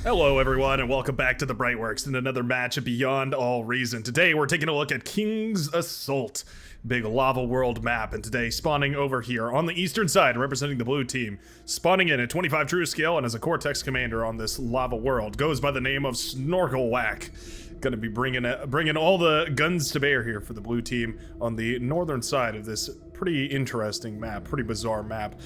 Hello everyone and welcome back to the Brightworks and another match of Beyond All Reason. Today we're taking a look at King's Assault, big lava world map, and today spawning over here on the eastern side representing the blue team, spawning in at 25 true scale and as a Cortex commander on this lava world, goes by the name of Snorkelwhack. Gonna be bringing all the guns to bear here for the blue team on the northern side of this pretty interesting map, pretty bizarre map.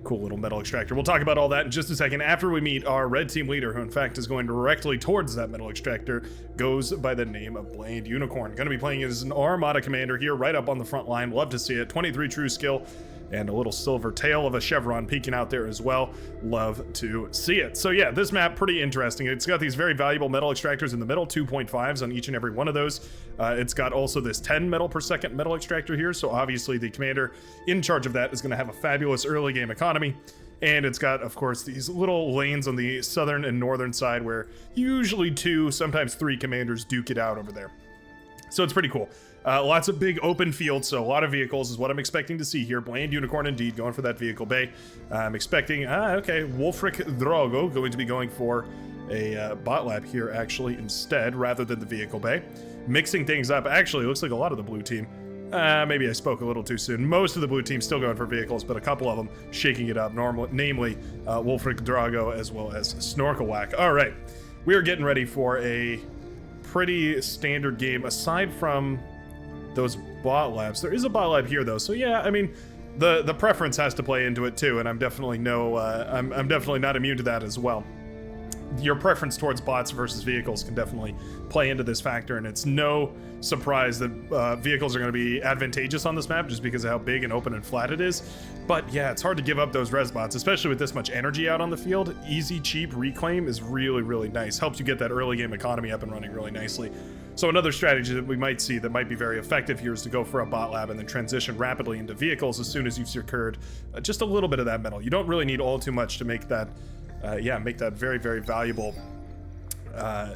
Cool little metal extractor. We'll talk about all that in just a second after we meet our red team leader, who in fact is going directly towards that metal extractor, goes by the name of Blade Unicorn. Going to be playing as an Armada commander here, right up on the front line. Love to see it. 23 true skill and a little silver tail of a chevron peeking out there as well. Love to see it. So yeah, this map pretty interesting. It's got these very valuable metal extractors in the middle, 2.5s on each and every one of those. It's got also this 10 metal per second metal extractor here, so obviously the commander in charge of that is going to have a fabulous early game economy. And it's got, of course, these little lanes on the southern and northern side where usually 2, sometimes 3 commanders duke it out over there. So it's pretty cool. Lots of big open fields, so a lot of vehicles is what I'm expecting to see here. Bland Unicorn indeed going for that vehicle bay. I'm expecting, okay, Wolfric Drogo going to be going for a bot lab here actually instead, rather than the vehicle bay. Mixing things up, actually looks like a lot of the blue team. Maybe I spoke a little too soon. Most of the blue team still going for vehicles, but a couple of them shaking it up, namely Wolfric Drogo as well as Snorkelwhack. All right, we are getting ready for a pretty standard game aside from those bot labs. There is a bot lab here though, so yeah, I mean, the preference has to play into it too, and I'm definitely I'm definitely not immune to that as well. Your preference towards bots versus vehicles can definitely play into this factor, and it's no surprise that vehicles are going to be advantageous on this map just because of how big and open and flat it is. But yeah, it's hard to give up those res bots, especially with this much energy out on the field. Easy, cheap reclaim is really, really nice. Helps you get that early game economy up and running really nicely. So another strategy that we might see that might be very effective here is to go for a bot lab and then transition rapidly into vehicles as soon as you've secured just a little bit of that metal. You don't really need all too much to make that make that very, very valuable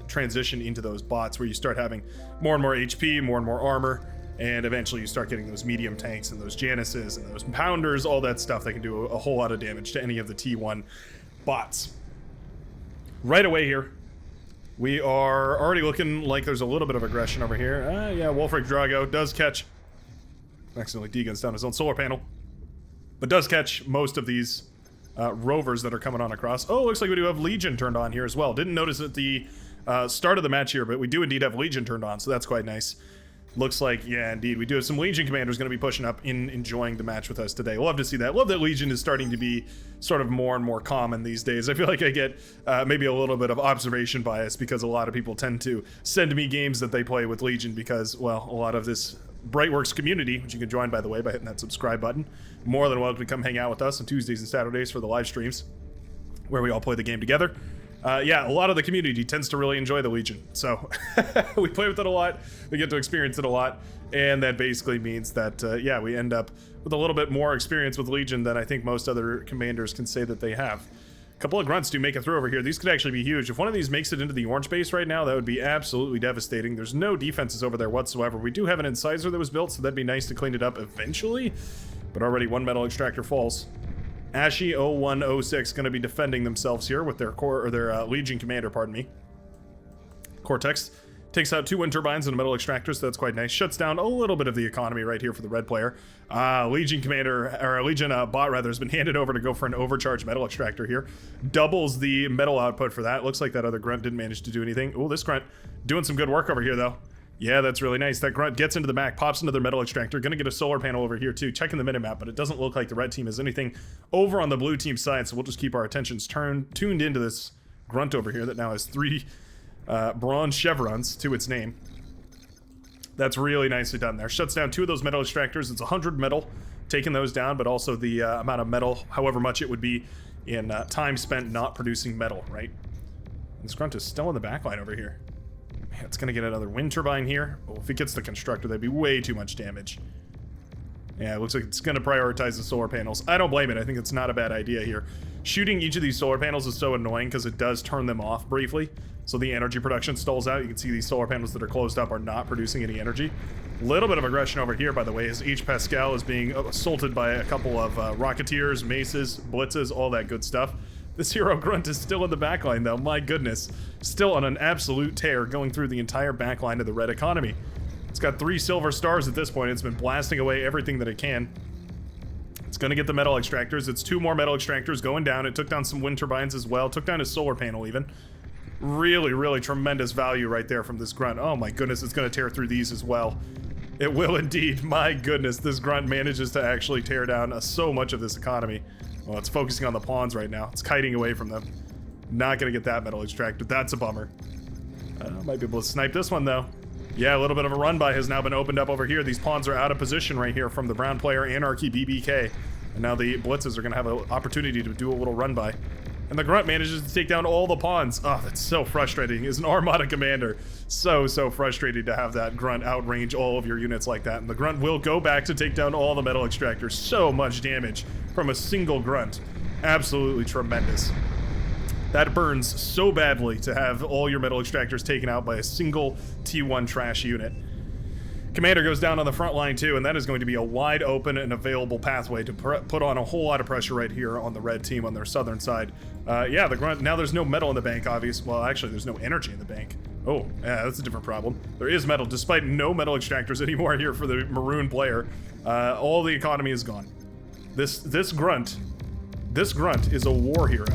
transition into those bots where you start having more and more HP, more and more armor, and eventually you start getting those medium tanks and those Januses and those Pounders, all that stuff that can do a whole lot of damage to any of the T1 bots. Right away here, we are already looking like there's a little bit of aggression over here. Yeah, Wolfric Drogo does catch, accidentally deguns down his own solar panel, but does catch most of these rovers that are coming on across. Oh, looks like we do have Legion turned on here as well. Didn't notice at the start of the match here, but we do indeed have Legion turned on, so that's quite nice. Looks like, yeah, indeed, we do have some Legion commanders going to be pushing up in enjoying the match with us today. Love to see that. Love that Legion is starting to be sort of more and more common these days. I feel like I get maybe a little bit of observation bias because a lot of people tend to send me games that they play with Legion because, well, a lot of this Brightworks community, which you can join, by the way, by hitting that subscribe button, more than welcome to come hang out with us on Tuesdays and Saturdays for the live streams where we all play the game together. Yeah, a lot of the community tends to really enjoy the Legion, so we play with it a lot, we get to experience it a lot, and that basically means that, yeah, we end up with a little bit more experience with Legion than I think most other commanders can say that they have. A couple of grunts do make it through over here. These could actually be huge. If one of these makes it into the orange base right now, that would be absolutely devastating. There's no defenses over there whatsoever. We do have an incisor that was built, so that'd be nice to clean it up eventually, but already one metal extractor falls. Ashy 0106 going to be defending themselves here with their Legion commander, pardon me. Cortex takes out 2 wind turbines and a metal extractor, so that's quite nice. Shuts down a little bit of the economy right here for the red player. Legion commander, or Legion bot rather, has been handed over to go for an overcharged metal extractor here. Doubles the metal output for that. Looks like that other grunt didn't manage to do anything. Oh, this grunt doing some good work over here though. Yeah, that's really nice. That grunt gets into the back, pops into their metal extractor. Gonna get a solar panel over here too. Checking the minimap, but it doesn't look like the red team has anything over on the blue team side, so we'll just keep our attentions tuned into this grunt over here that now has 3 bronze chevrons to its name. That's really nicely done there. Shuts down 2 of those metal extractors. It's 100 metal, taking those down, but also the amount of metal, however much it would be in time spent not producing metal, right? This grunt is still in the backline over here. Man, it's gonna get another wind turbine here. Oh, if it gets the constructor, that'd be way too much damage. Yeah, it looks like it's gonna prioritize the solar panels. I don't blame it. I think it's not a bad idea here. Shooting each of these solar panels is so annoying because it does turn them off briefly. So the energy production stalls out. You can see these solar panels that are closed up are not producing any energy. Little bit of aggression over here, by the way, as H. Pascal is being assaulted by a couple of Rocketeers, Maces, Blitzes, all that good stuff. This hero grunt is still in the backline, though. My goodness. Still on an absolute tear, going through the entire backline of the red economy. It's got 3 silver stars at this point. It's been blasting away everything that it can. It's going to get the metal extractors. It's 2 more metal extractors going down. It took down some wind turbines as well. Took down a solar panel, even. Really, really tremendous value right there from this grunt. Oh my goodness, it's going to tear through these as well. It will indeed. My goodness, this grunt manages to actually tear down so much of this economy. Well, it's focusing on the pawns right now. It's kiting away from them. Not going to get that metal extractor. That's a bummer. Might be able to snipe this one, though. Yeah, a little bit of a run by has now been opened up over here. These pawns are out of position right here from the brown player, Anarchy BBK. And now the blitzes are going to have an opportunity to do a little run by. And the grunt manages to take down all the pawns. Oh, that's so frustrating. As an Armada commander, so frustrating to have that grunt outrange all of your units like that. And the grunt will go back to take down all the metal extractors. So much damage from a single grunt. Absolutely tremendous. That burns so badly to have all your metal extractors taken out by a single T1 trash unit. Commander goes down on the front line too, and that is going to be a wide open and available pathway to put on a whole lot of pressure right here on the red team on their southern side. Yeah, the grunt, now there's no metal in the bank, obviously. Well, actually, there's no energy in the bank. Oh, yeah, that's a different problem. There is metal, despite no metal extractors anymore here for the maroon player. All the economy is gone. This grunt is a war hero.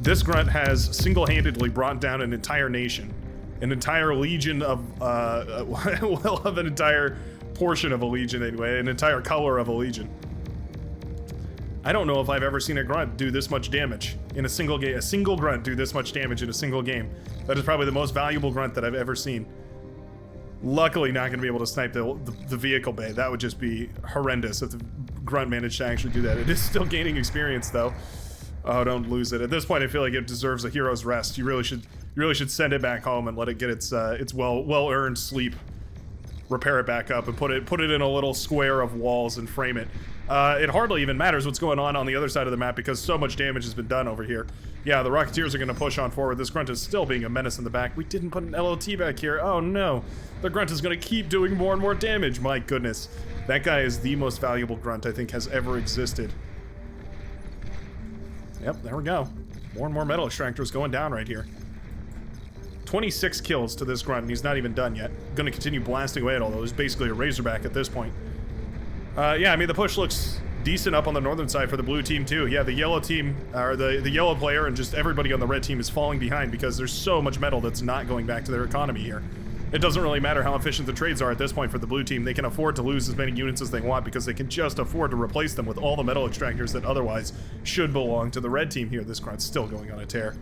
This grunt has single-handedly brought down an entire nation. An entire legion of, well, of an entire portion of a legion anyway, an entire color of a legion. I don't know if I've ever seen a grunt do this much damage in a single game. A single grunt do this much damage in a single game. That is probably the most valuable grunt that I've ever seen. Luckily not going to be able to snipe the vehicle bay. That would just be horrendous if the grunt managed to actually do that. It is still gaining experience though. Oh, don't lose it. At this point, I feel like it deserves a hero's rest. You really should send it back home and let it get its well-earned sleep. Repair it back up and put it in a little square of walls and frame it. It hardly even matters what's going on the other side of the map because so much damage has been done over here. Yeah, the Rocketeers are going to push on forward. This grunt is still being a menace in the back. We didn't put an LLT back here. Oh no. The grunt is going to keep doing more and more damage. My goodness. That guy is the most valuable grunt I think has ever existed. Yep, there we go. More and more metal extractors going down right here. 26 kills to this grunt, and he's not even done yet. Gonna continue blasting away at all those. Basically a Razorback at this point. Yeah, I mean, the push looks decent up on the northern side for the blue team, too. Yeah, the yellow team, or the yellow player, and just everybody on the red team is falling behind because there's so much metal that's not going back to their economy here. It doesn't really matter how efficient the trades are at this point for the blue team. They can afford to lose as many units as they want because they can just afford to replace them with all the metal extractors that otherwise should belong to the red team here. This grunt's still going on a tear.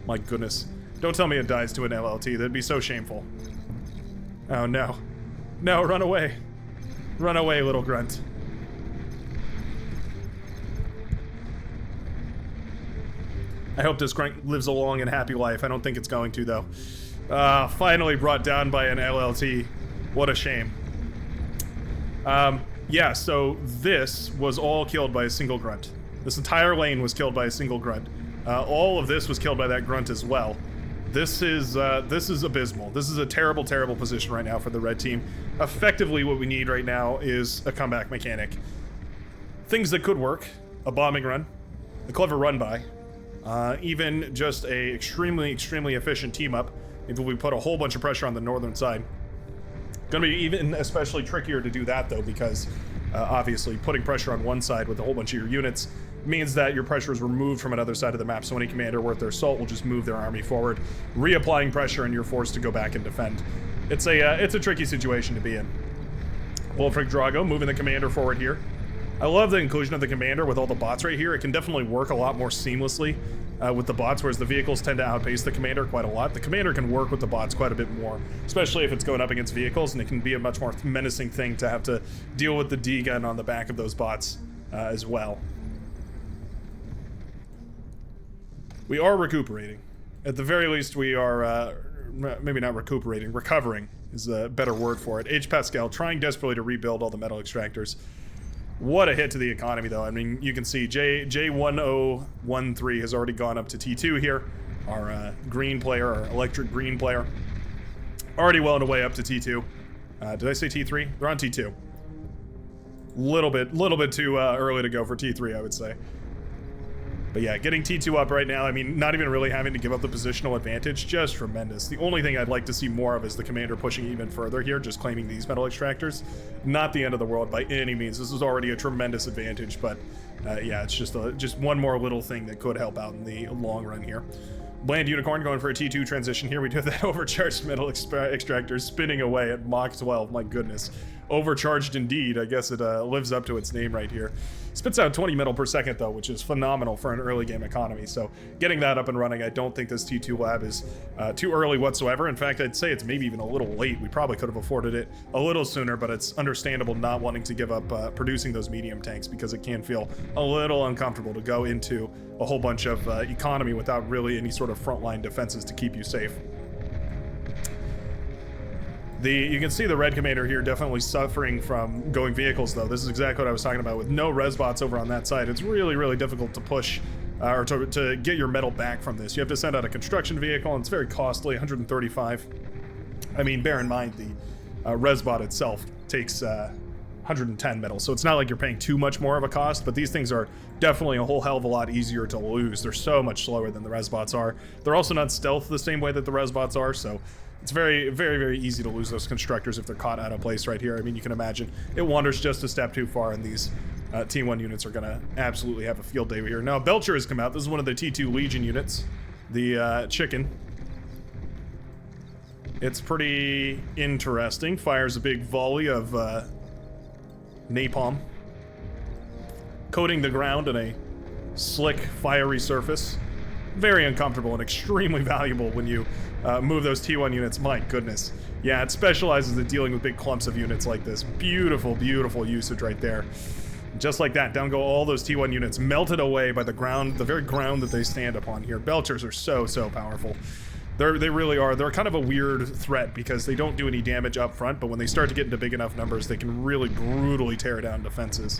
My goodness. Don't tell me it dies to an LLT. That'd be so shameful. Oh no. No, run away. Run away, little grunt. I hope this grunt lives a long and happy life. I don't think it's going to, though. Finally brought down by an LLT. What a shame. Yeah, so this was all killed by a single grunt. This entire lane was killed by a single grunt. All of this was killed by that grunt as well. This is abysmal. This is a terrible, terrible position right now for the red team. Effectively, what we need right now is a comeback mechanic. Things that could work. A bombing run. A clever run by. Even just a extremely, extremely efficient team up. If we put a whole bunch of pressure on the northern side. Gonna be even especially trickier to do that though, because obviously putting pressure on one side with a whole bunch of your units means that your pressure is removed from another side of the map, so any commander worth their salt will just move their army forward, reapplying pressure, and you're forced to go back and defend. It's a tricky situation to be in. Wolfric Drago moving the commander forward here. I love the inclusion of the commander with all the bots right here. It can definitely work a lot more seamlessly with the bots, whereas the vehicles tend to outpace the commander quite a lot. The commander can work with the bots quite a bit more, especially if it's going up against vehicles, and it can be a much more menacing thing to have to deal with the D-gun on the back of those bots as well. We are recuperating. At the very least, we are, maybe not recuperating, recovering is a better word for it. H. Pascal trying desperately to rebuild all the metal extractors. What a hit to the economy, though. I mean, you can see J1013 has already gone up to T2 here. Our green player, our electric green player, already well and away up to T2. Did I say T3? They're on T2. Little bit too early to go for T3, I would say. But yeah, getting T2 up right now, I mean, not even really having to give up the positional advantage, just tremendous. The only thing I'd like to see more of is the commander pushing even further here, just claiming these metal extractors. Not the end of the world by any means. This is already a tremendous advantage, but yeah, it's just one more little thing that could help out in the long run here. Bland Unicorn going for a T2 transition here. We do have that overcharged metal extractor spinning away at Mach 12. My goodness. Overcharged indeed. I guess it lives up to its name right here. Spits out 20 metal per second though, which is phenomenal for an early game economy. So getting that up and running, I don't think this T2 lab is too early whatsoever. In fact, I'd say it's maybe even a little late. We probably could have afforded it a little sooner, but it's understandable not wanting to give up producing those medium tanks because it can feel a little uncomfortable to go into a whole bunch of economy without really any sort of frontline defenses to keep you safe. You can see the red commander here definitely suffering from going vehicles, though. This is exactly what I was talking about. With no res bots over on that side, it's really, really difficult to push or to get your metal back from this. You have to send out a construction vehicle, and it's very costly, 135. I mean, bear in mind the res bot itself takes 110 metal, so it's not like you're paying too much more of a cost, but these things are definitely a whole hell of a lot easier to lose. They're so much slower than the res bots are. They're also not stealth the same way that the res bots are, so it's very, very, very easy to lose those constructors if they're caught out of place right here. I mean, you can imagine it wanders just a step too far, and these T1 units are going to absolutely have a field day here. Now, Belcher has come out. This is one of the T2 Legion units, the chicken. It's pretty interesting. Fires a big volley of napalm, coating the ground in a slick, fiery surface. Very uncomfortable and extremely valuable when you move those T1 units. My goodness. Yeah, it specializes in dealing with big clumps of units like this. Beautiful, beautiful usage right there. Just like that, down go all those T1 units, melted away by the ground, the very ground that they stand upon here. Belchers are so, so powerful. They really are. They're kind of a weird threat because they don't do any damage up front, but when they start to get into big enough numbers, they can really brutally tear down defenses.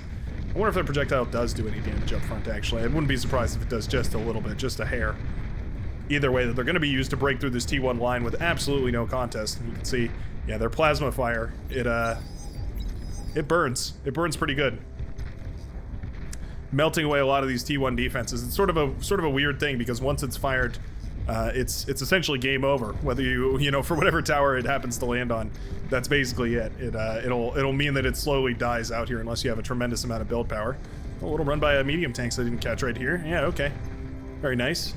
I wonder if their projectile does do any damage up front, actually. I wouldn't be surprised if it does just a little bit, just a hair. Either way, that they're going to be used to break through this T1 line with absolutely no contest. And you can see, yeah, their plasma fire, it burns. It burns pretty good. Melting away a lot of these T1 defenses. It's sort of a weird thing because once it's fired, it's essentially game over. Whether you know, for whatever tower it happens to land on, that's basically it. It'll mean that it slowly dies out here unless you have a tremendous amount of build power. A little run by medium tanks I didn't catch right here. Yeah, okay. Very nice.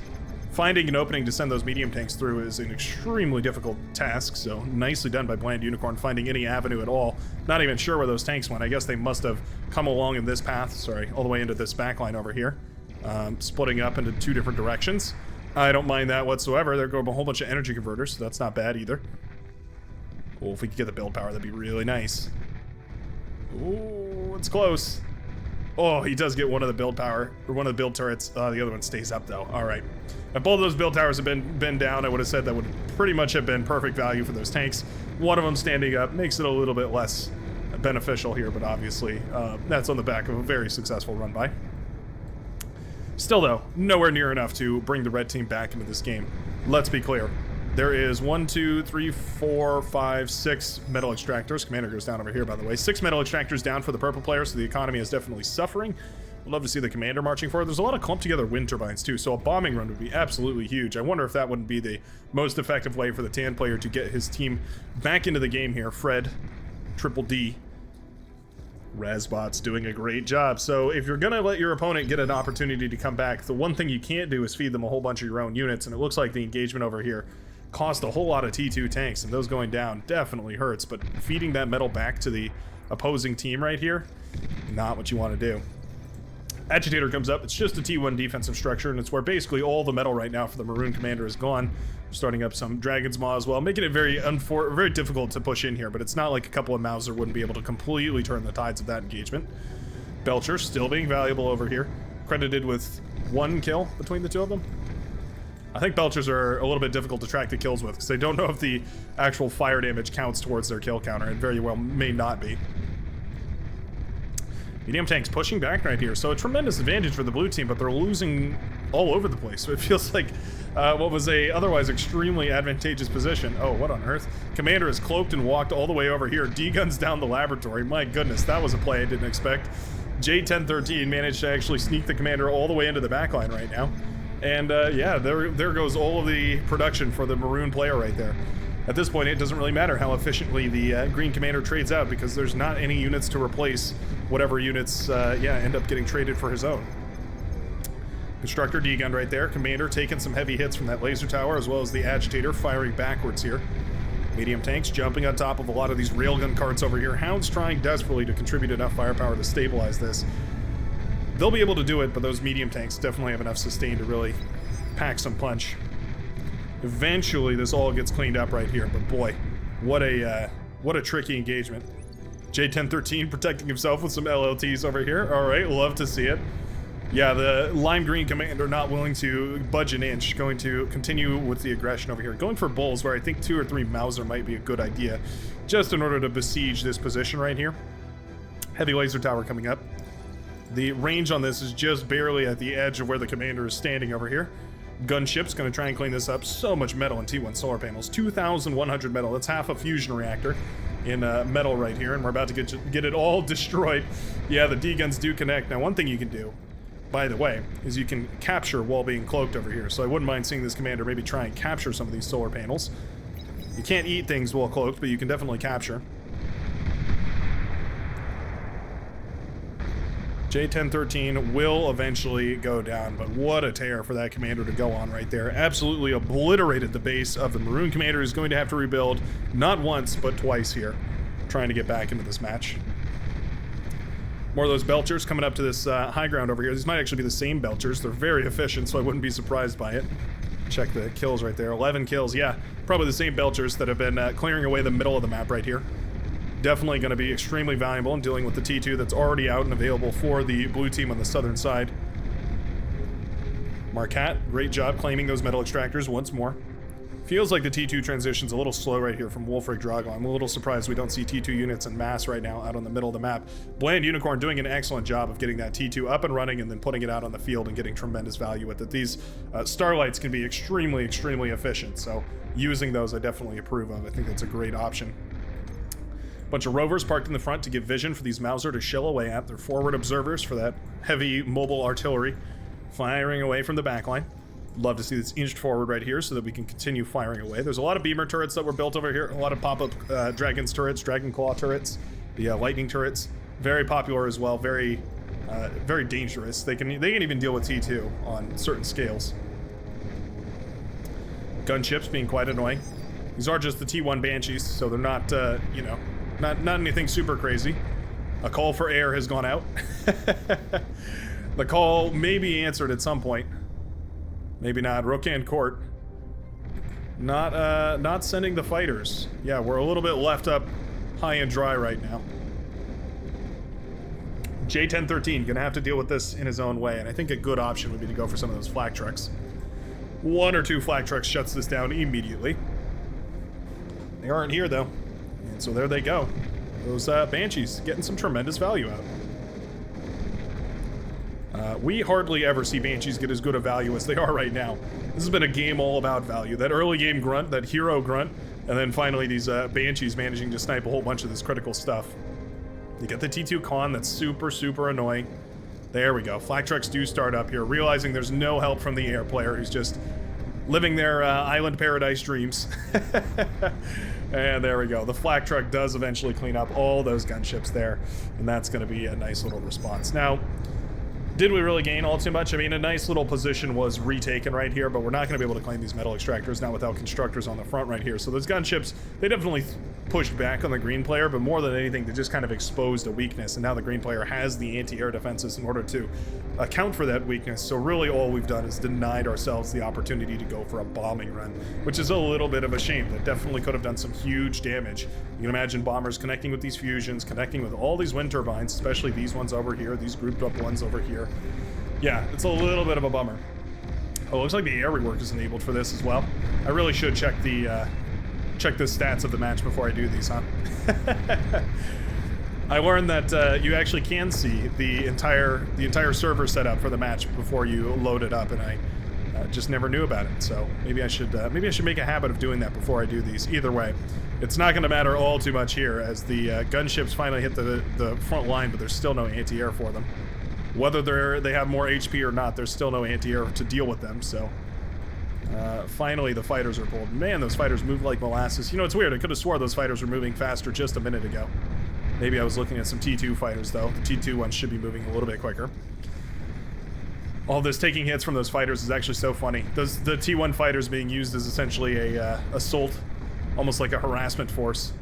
Finding an opening to send those medium tanks through is an extremely difficult task, so nicely done by Bland Unicorn, finding any avenue at all. Not even sure where those tanks went. I guess they must have come along in this path, sorry, all the way into this backline over here, splitting up into two different directions. I don't mind that whatsoever. There go a whole bunch of energy converters, so that's not bad either. Oh, if we could get the build power, that'd be really nice. Ooh, it's close. Oh, he does get one of the build power, or one of the build turrets. The other one stays up, though. All right. If both of those build towers have been down, I would have said that would pretty much have been perfect value for those tanks. One of them standing up makes it a little bit less beneficial here, but obviously that's on the back of a very successful run by. Still, though, nowhere near enough to bring the red team back into this game. Let's be clear. There is 1, 2, 3, 4, 5, 6 metal extractors. Commander goes down over here, by the way. 6 metal extractors down for the purple player, so the economy is definitely suffering. I'd love to see the commander marching forward. There's a lot of clumped together wind turbines, too, so a bombing run would be absolutely huge. I wonder if that wouldn't be the most effective way for the Tan player to get his team back into the game here. Fred, Triple D. Razbot's doing a great job. So if you're gonna let your opponent get an opportunity to come back, the one thing you can't do is feed them a whole bunch of your own units, and it looks like the engagement over here cost a whole lot of T2 tanks, and those going down definitely hurts, but feeding that metal back to the opposing team right here, not what you want to do. Agitator comes up. It's just a T1 defensive structure, and it's where basically all the metal right now for the Maroon Commander is gone. We're starting up some Dragon's Maw as well, making it very difficult to push in here, but it's not like a couple of Mauser wouldn't be able to completely turn the tides of that engagement. Belcher still being valuable over here, credited with 1 kill between the two of them. I think Belchers are a little bit difficult to track the kills with because they don't know if the actual fire damage counts towards their kill counter. It very well may not be. Medium tanks pushing back right here, so a tremendous advantage for the blue team, but they're losing all over the place. So it feels like what was a otherwise extremely advantageous position. Oh, what on earth? Commander is cloaked and walked all the way over here. D-guns down the laboratory. My goodness, that was a play I didn't expect. J1013 managed to actually sneak the commander all the way into the backline right now. And yeah, there goes all of the production for the maroon player right there. At this point, it doesn't really matter how efficiently the green commander trades out, because there's not any units to replace whatever units, yeah, end up getting traded for his own. Constructor D-gun right there. Commander taking some heavy hits from that laser tower, as well as the agitator firing backwards here. Medium tanks jumping on top of a lot of these railgun carts over here. Hounds trying desperately to contribute enough firepower to stabilize this. They'll be able to do it, but those medium tanks definitely have enough sustain to really pack some punch. Eventually, this all gets cleaned up right here, but boy, what a tricky engagement. J1013 protecting himself with some LLTs over here. All right, love to see it. Yeah, the lime green commander not willing to budge an inch, going to continue with the aggression over here. Going for bulls, where I think 2 or 3 Mauser might be a good idea, just in order to besiege this position right here. Heavy laser tower coming up. The range on this is just barely at the edge of where the commander is standing over here. Gunship's going to try and clean this up. So much metal in T1 solar panels. 2,100 metal. That's half a fusion reactor in metal right here, and we're about to get it all destroyed. Yeah, the D-guns do connect. Now, one thing you can do, by the way, is you can capture while being cloaked over here. So I wouldn't mind seeing this commander maybe try and capture some of these solar panels. You can't eat things while cloaked, but you can definitely capture. J1013 will eventually go down, but what a tear for that commander to go on right there. Absolutely obliterated the base of the maroon commander, who's going to have to rebuild not once, but twice here, trying to get back into this match. More of those Belchers coming up to this high ground over here. These might actually be the same Belchers. They're very efficient, so I wouldn't be surprised by it. Check the kills right there. 11 kills, yeah. Probably the same Belchers that have been clearing away the middle of the map right here. Definitely going to be extremely valuable in dealing with the T2 that's already out and available for the blue team on the southern side. Marquette, great job claiming those metal extractors once more. Feels like the T2 transition's a little slow right here from Wolfrig Drago. I'm a little surprised we don't see T2 units en masse right now out on the middle of the map. Bland Unicorn doing an excellent job of getting that T2 up and running and then putting it out on the field and getting tremendous value with it. These Starlights can be extremely, extremely efficient, so using those I definitely approve of. I think that's a great option. Bunch of rovers parked in the front to give vision for these Mauser to shell away at. They're forward observers for that heavy mobile artillery firing away from the backline. Love to see this inched forward right here so that we can continue firing away. There's a lot of beamer turrets that were built over here, a lot of pop-up Dragon's turrets, Dragon Claw turrets, the lightning turrets. Very popular as well, very dangerous. They can even deal with T2 on certain scales. Gunships being quite annoying. These are just the T1 Banshees, so they're not, you know, not anything super crazy. A call for air has gone out. The call may be answered at some point. Maybe not. Rokan Court. Not sending the fighters. Yeah, we're a little bit left up high and dry right now. J1013 gonna have to deal with this in his own way, and I think a good option would be to go for some of those flak trucks. 1 or 2 flak trucks shuts this down immediately. They aren't here though. And so there they go. Those Banshees getting some tremendous value out. We hardly ever see Banshees get as good a value as they are right now. This has been a game all about value. That early game grunt, that hero grunt, and then finally these Banshees managing to snipe a whole bunch of this critical stuff. You get the T2 con that's super, super annoying. There we go. Flak trucks do start up here, realizing there's no help from the air player who's just living their island paradise dreams. And there we go. The flak truck does eventually clean up all those gunships there, and that's going to be a nice little response. Now, did we really gain all too much? I mean, a nice little position was retaken right here, but we're not going to be able to claim these metal extractors now without constructors on the front right here. So those gunships, they definitely pushed back on the green player, but more than anything, they just kind of exposed a weakness, and now the green player has the anti-air defenses in order to account for that weakness. So really all we've done is denied ourselves the opportunity to go for a bombing run, which is a little bit of a shame. That definitely could have done some huge damage. You can imagine bombers connecting with these fusions, connecting with all these wind turbines, especially these ones over here, these grouped up ones over here. Yeah, it's a little bit of a bummer. Oh, looks like the air rework is enabled for this as well. I really should check the stats of the match before I do these, huh? I learned that you actually can see the entire server setup for the match before you load it up, and I Just never knew about it, so maybe I should make a habit of doing that before I do these. Either way, it's not going to matter all too much here as the gunships finally hit the front line, but there's still no anti-air for them. Whether they have more HP or not, there's still no anti-air to deal with them, so... finally, the fighters are pulled. Man, those fighters move like molasses. You know, it's weird. I could have swore those fighters were moving faster just a minute ago. Maybe I was looking at some T2 fighters, though. The T2 ones should be moving a little bit quicker. All this taking hits from those fighters is actually so funny. The T1 fighters being used as essentially a assault, almost like a harassment force.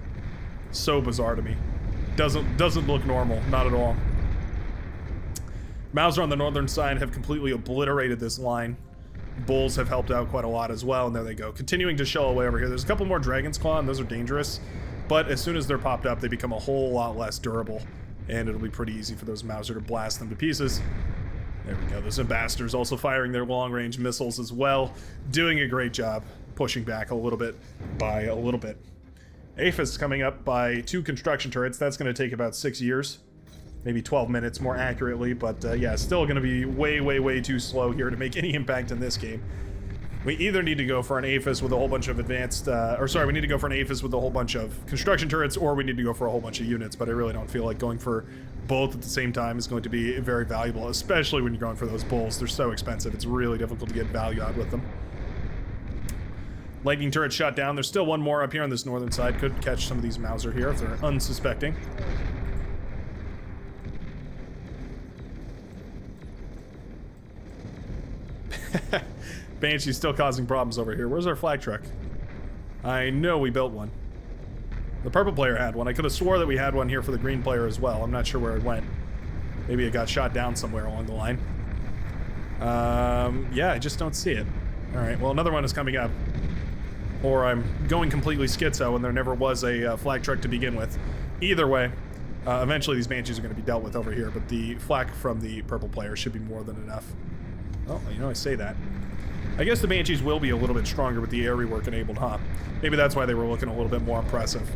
So bizarre to me. Doesn't look normal, not at all. Mauser on the northern side have completely obliterated this line. Bulls have helped out quite a lot as well, and there they go. Continuing to shell away over here. There's a couple more Dragon's Claw, and those are dangerous. But as soon as they're popped up, they become a whole lot less durable. And it'll be pretty easy for those Mauser to blast them to pieces. There we go. Those Ambassadors also firing their long-range missiles as well. Doing a great job pushing back a little bit by a little bit. APHIS coming up by 2 construction turrets. That's going to take about 6 years. Maybe 12 minutes more accurately, but yeah, still going to be way too slow here to make any impact in this game. We either need to go for an APHIS with a whole bunch of advanced, we need to go for an APHIS with a whole bunch of construction turrets, or we need to go for a whole bunch of units, but I really don't feel like going for both at the same time is going to be very valuable, especially when you're going for those bulls. They're so expensive, it's really difficult to get value out with them. Lightning turret shot down. There's still one more up here on this northern side. Could catch some of these Mauser here if they're unsuspecting. Banshee's still causing problems over here. Where's our flag truck? I know we built one. The purple player had one. I could have swore that we had one here for the green player as well. I'm not sure where it went. Maybe it got shot down somewhere along the line. Yeah, I just don't see it. Alright, well, another one is coming up. Or I'm going completely schizo and there never was a flag truck to begin with. Either way, eventually these Banshees are going to be dealt with over here, but the flak from the purple player should be more than enough. Oh, you know, I say that. I guess the Banshees will be a little bit stronger with the air rework enabled, huh? Maybe that's why they were looking a little bit more impressive.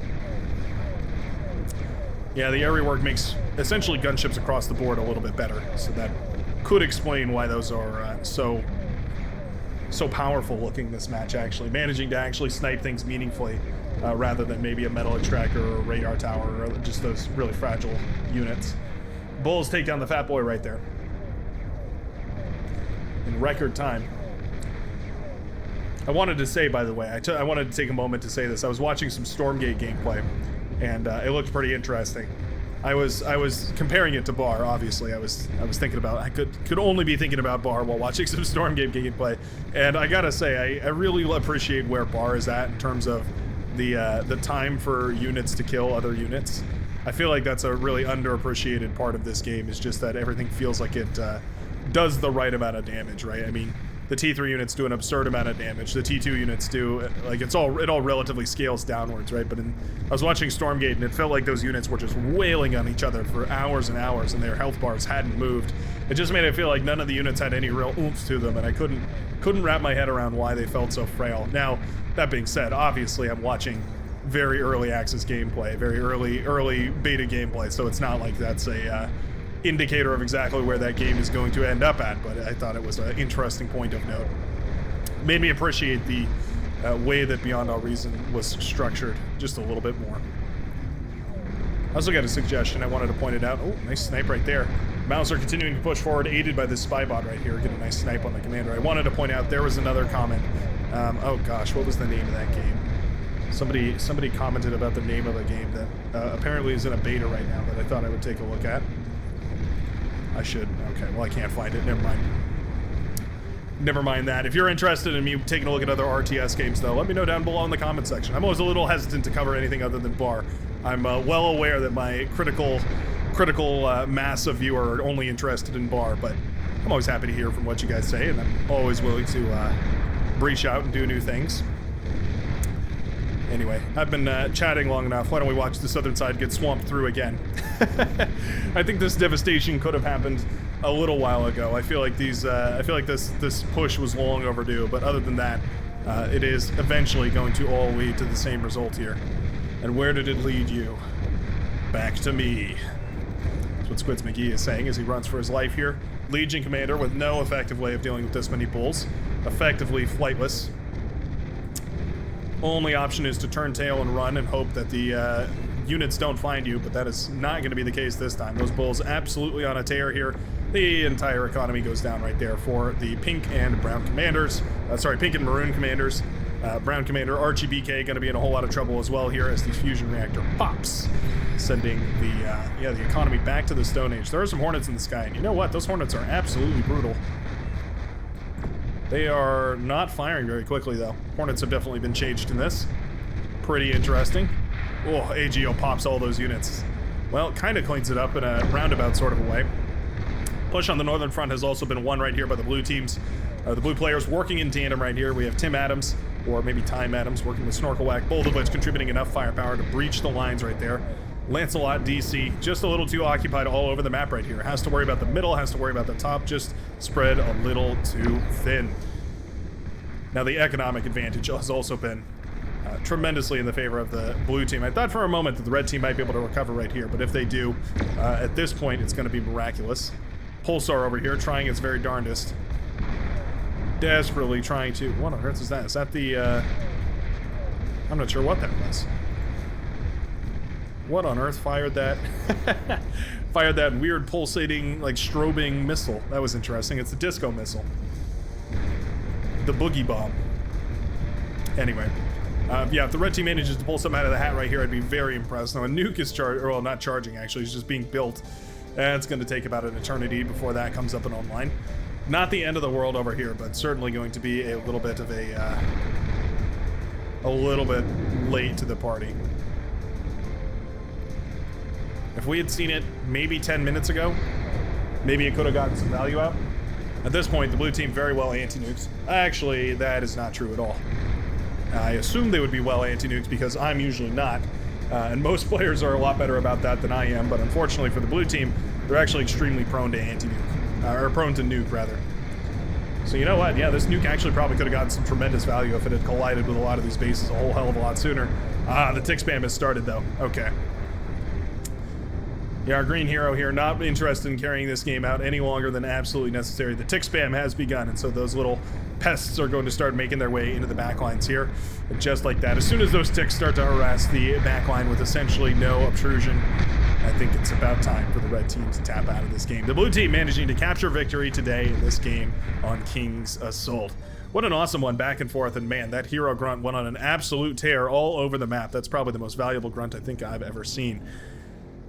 Yeah, the air rework makes essentially gunships across the board a little bit better, so that could explain why those are so powerful looking this match, actually. Managing to actually snipe things meaningfully, rather than maybe a metal extractor or a radar tower or just those really fragile units. Bulls take down the fat boy right there. In record time. I wanted to say, by the way, I wanted to take a moment to say this. I was watching some Stormgate gameplay, and it looked pretty interesting. I was comparing it to Bar. Obviously, I was thinking about, I could only be thinking about Bar while watching some Stormgate gameplay, and I gotta say, I really appreciate where Bar is at in terms of the time for units to kill other units. I feel like that's a really underappreciated part of this game. Is just that everything feels like it does the right amount of damage, right? I mean, the T3 units do an absurd amount of damage. The T2 units do, like, it all relatively scales downwards, right? But I was watching Stormgate, and it felt like those units were just wailing on each other for hours and hours, and their health bars hadn't moved. It just made it feel like none of the units had any real oomph to them, and I couldn't wrap my head around why they felt so frail. Now, that being said, obviously I'm watching very early access gameplay, very early beta gameplay, so it's not like that's a indicator of exactly where that game is going to end up at, but I thought it was an interesting point of note. Made me appreciate the way that Beyond All Reason was structured just a little bit more. I also got a suggestion, I wanted to point it out. Oh, nice snipe right there. Mauser continuing to push forward, aided by this spy bot right here. Get a nice snipe on the commander. I wanted to point out there was another comment. Oh gosh, what was the name of that game? Somebody commented about the name of a game that apparently is in a beta right now that I thought I would take a look at. I should. Okay, well, I can't find it. Never mind. Never mind that. If you're interested in me taking a look at other RTS games, though, let me know down below in the comment section. I'm always a little hesitant to cover anything other than Bar. I'm well aware that my critical mass of viewer are only interested in Bar, but I'm always happy to hear from what you guys say, and I'm always willing to breach out and do new things. Anyway, I've been chatting long enough. Why don't we watch the southern side get swamped through again? I think this devastation could have happened a little while ago. I feel like this push was long overdue. But other than that, it is eventually going to all lead to the same result here. And where did it lead you? Back to me. That's what Squids McGee is saying as he runs for his life here. Legion commander with no effective way of dealing with this many bulls. Effectively flightless. Only option is to turn tail and run and hope that the units don't find you, but that is not going to be the case this time. Those bulls absolutely on a tear here. The entire economy goes down right there for the pink and brown commanders. Sorry, pink and maroon commanders. Brown commander RGBK going to be in a whole lot of trouble as well here as the fusion reactor pops, sending the economy back to the Stone Age. There are some hornets in the sky, and you know what? Those hornets are absolutely brutal. They are not firing very quickly, though. Hornets have definitely been changed in this. Pretty interesting. Oh, AGO pops all those units. Well, it kind of cleans it up in a roundabout sort of a way. Push on the northern front has also been won right here by the blue teams. The blue players working in tandem right here. We have Tim Adams, or maybe Time Adams, working with Snorkelwhack, both of which contributing enough firepower to breach the lines right there. Lancelot DC, just a little too occupied all over the map right here. Has to worry about the middle, has to worry about the top, just spread a little too thin. Now the economic advantage has also been tremendously in the favor of the blue team. I thought for a moment that the red team might be able to recover right here, but if they do, at this point it's going to be miraculous. Pulsar over here trying its very darndest. Desperately trying to... What on earth is that? Is that the... I'm not sure what that was. What on earth fired that? Fired that weird pulsating, like, strobing missile. That was interesting. It's a disco missile. The boogie bomb. Anyway. Yeah, if the red team manages to pull something out of the hat right here, I'd be very impressed. Now, a nuke is well, not charging, actually. It's just being built. It's going to take about an eternity before that comes up and online. Not the end of the world over here, but certainly going to be a little bit of a little bit late to the party. If we had seen it maybe 10 minutes ago, maybe it could have gotten some value out. At this point, the blue team very well anti-nukes. Actually, that is not true at all. I assume they would be well anti-nukes because I'm usually not. And most players are a lot better about that than I am, but unfortunately for the blue team, they're actually extremely prone to anti-nuke. Or prone to nuke, rather. So you know what? Yeah, this nuke actually probably could have gotten some tremendous value if it had collided with a lot of these bases a whole hell of a lot sooner. The tick spam has started, though. Okay. Yeah, our green hero here not interested in carrying this game out any longer than absolutely necessary. The tick spam has begun, and so those little pests are going to start making their way into the backlines here. And just like that, as soon as those ticks start to harass the backline with essentially no obtrusion, I think it's about time for the red team to tap out of this game. The blue team managing to capture victory today in this game on King's Assault. What an awesome one, back and forth, and man, that hero grunt went on an absolute tear all over the map. That's probably the most valuable grunt I think I've ever seen.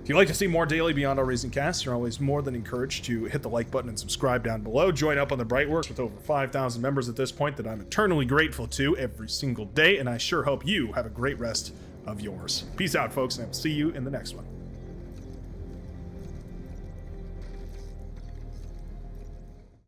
If you'd like to see more daily Beyond All Reason casts, you're always more than encouraged to hit the like button and subscribe down below. Join up on the Brightworks with over 5,000 members at this point that I'm eternally grateful to every single day, and I sure hope you have a great rest of yours. Peace out, folks, and I will see you in the next one.